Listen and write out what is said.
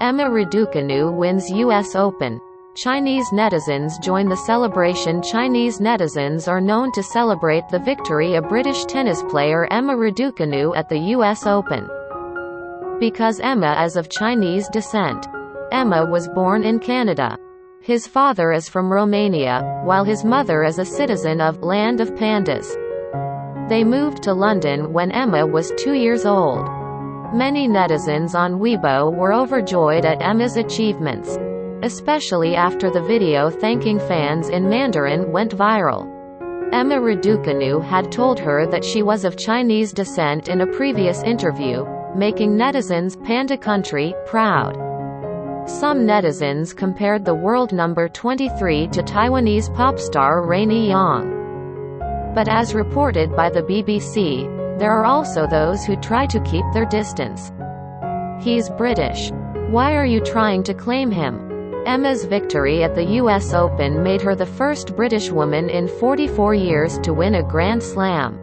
Emma Raducanu wins US Open. Chinese netizens join the celebration. Chinese netizens are known to celebrate the victory of British tennis player Emma Raducanu at the US Open. Because Emma is of Chinese descent. Emma was born in Canada. His father is from Romania, while his mother is a citizen of Land of Pandas. They moved to London when Emma was 2 years old. Many netizens on Weibo were overjoyed at Emma's achievements, especially after the video thanking fans in Mandarin went viral. Emma Raducanu had told her that she was of Chinese descent in a previous interview, making netizens Panda Country proud. Some netizens compared the world number 23 to Taiwanese pop star Rainie Yang. But as reported by the BBC, there are also those who try to keep their distance. He's British. Why are you trying to claim him? Emma's victory at the US Open made her the first British woman in 44 years to win a Grand Slam.